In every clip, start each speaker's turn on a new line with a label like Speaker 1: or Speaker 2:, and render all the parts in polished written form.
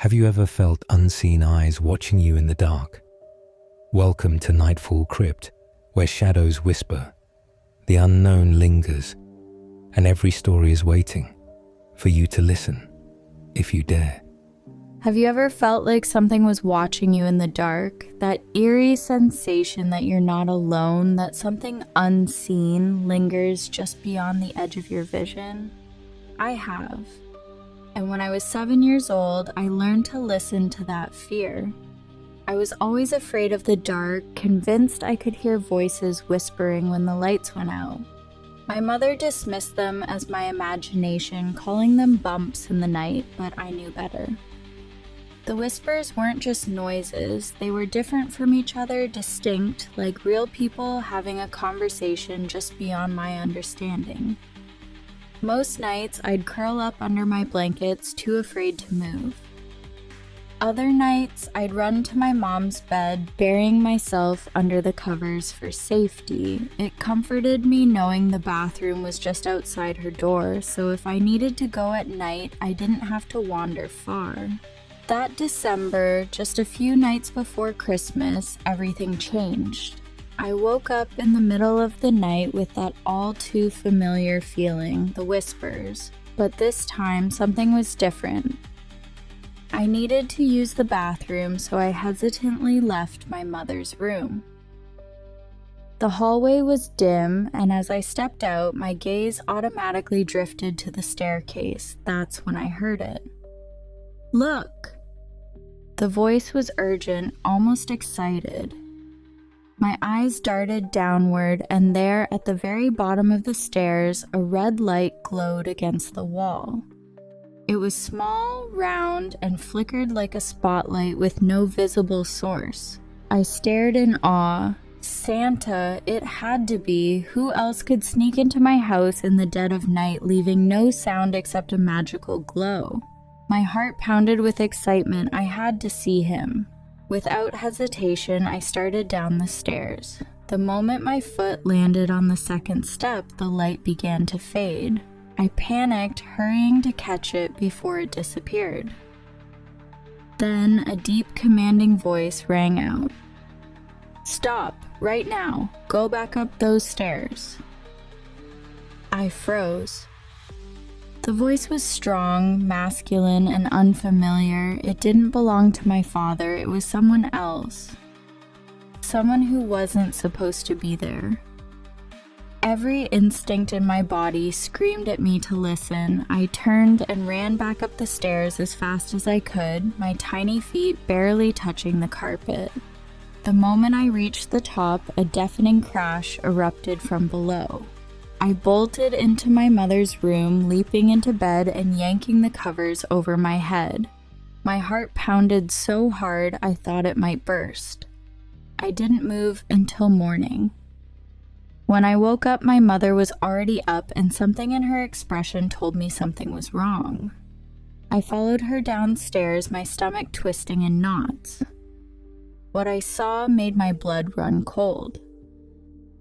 Speaker 1: Have you ever felt unseen eyes watching you in the dark? Welcome to Nightfall Crypt, where shadows whisper, the unknown lingers, and every story is waiting for you to listen, if you dare.
Speaker 2: Have you ever felt like something was watching you in the dark? That eerie sensation that you're not alone, that something unseen lingers just beyond the edge of your vision? I have. And when I was 7 years old, I learned to listen to that fear. I was always afraid of the dark, convinced I could hear voices whispering when the lights went out. My mother dismissed them as my imagination, calling them bumps in the night, but I knew better. The whispers weren't just noises, they were different from each other, distinct, like real people having a conversation just beyond my understanding. Most nights, I'd curl up under my blankets, too afraid to move. Other nights, I'd run to my mom's bed, burying myself under the covers for safety. It comforted me knowing the bathroom was just outside her door, so if I needed to go at night, I didn't have to wander far. That December, just a few nights before Christmas, everything changed. I woke up in the middle of the night with that all too familiar feeling, the whispers. But this time, something was different. I needed to use the bathroom, so I hesitantly left my mother's room. The hallway was dim, and as I stepped out, my gaze automatically drifted to the staircase. That's when I heard it. "Look!" The voice was urgent, almost excited. My eyes darted downward, and there, at the very bottom of the stairs, a red light glowed against the wall. It was small, round, and flickered like a spotlight with no visible source. I stared in awe. Santa, it had to be. Who else could sneak into my house in the dead of night, leaving no sound except a magical glow? My heart pounded with excitement. I had to see him. Without hesitation, I started down the stairs. The moment my foot landed on the second step, the light began to fade. I panicked, hurrying to catch it before it disappeared. Then a deep, commanding voice rang out. "Stop, right now. Go back up those stairs." I froze. The voice was strong, masculine, and unfamiliar. It didn't belong to my father. It was someone else. Someone who wasn't supposed to be there. Every instinct in my body screamed at me to listen. I turned and ran back up the stairs as fast as I could, my tiny feet barely touching the carpet. The moment I reached the top, a deafening crash erupted from below. I bolted into my mother's room, leaping into bed and yanking the covers over my head. My heart pounded so hard I thought it might burst. I didn't move until morning. When I woke up, my mother was already up, and something in her expression told me something was wrong. I followed her downstairs, my stomach twisting in knots. What I saw made my blood run cold.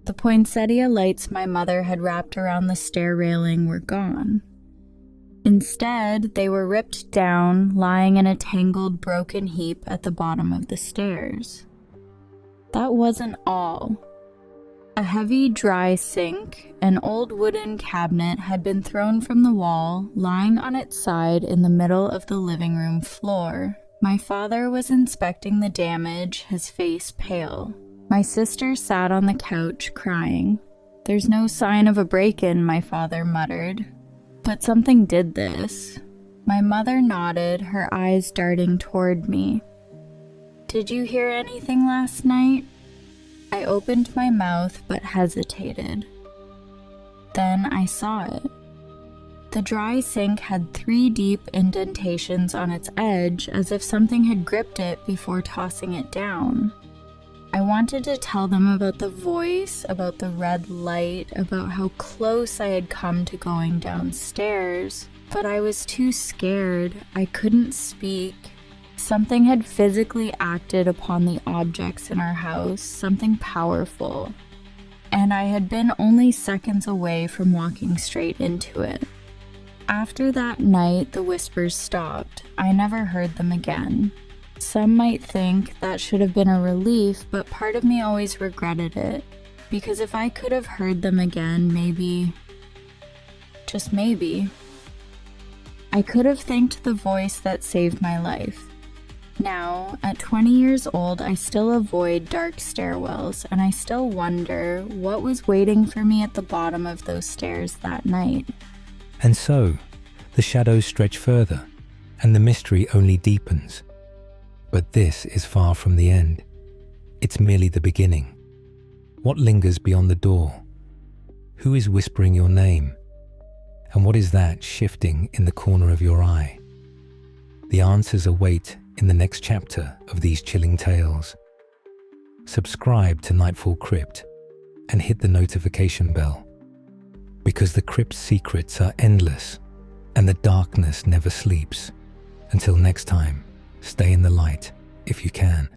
Speaker 2: The poinsettia lights my mother had wrapped around the stair railing were gone. Instead, they were ripped down, lying in a tangled, broken heap at the bottom of the stairs. That wasn't all. A heavy, dry sink, an old wooden cabinet, had been thrown from the wall, lying on its side in the middle of the living room floor. My father was inspecting the damage, his face pale. My sister sat on the couch, crying. "There's no sign of a break-in," my father muttered. "But something did this." My mother nodded, her eyes darting toward me. "Did you hear anything last night?" I opened my mouth, but hesitated. Then I saw it. The dry sink had 3 deep indentations on its edge, as if something had gripped it before tossing it down. I wanted to tell them about the voice, about the red light, about how close I had come to going downstairs, but I was too scared. I couldn't speak. Something had physically acted upon the objects in our house, something powerful, and I had been only seconds away from walking straight into it. After that night, the whispers stopped. I never heard them again. Some might think that should have been a relief, but part of me always regretted it. Because if I could have heard them again, maybe, just maybe, I could have thanked the voice that saved my life. Now, at 20 years old, I still avoid dark stairwells, and I still wonder what was waiting for me at the bottom of those stairs that night.
Speaker 1: And so, the shadows stretch further, and the mystery only deepens. But this is far from the end. It's merely the beginning. What lingers beyond the door? Who is whispering your name? And what is that shifting in the corner of your eye? The answers await in the next chapter of these chilling tales. Subscribe to Nightfall Crypt and hit the notification bell, because the crypt's secrets are endless and the darkness never sleeps. Until next time, stay in the light if you can.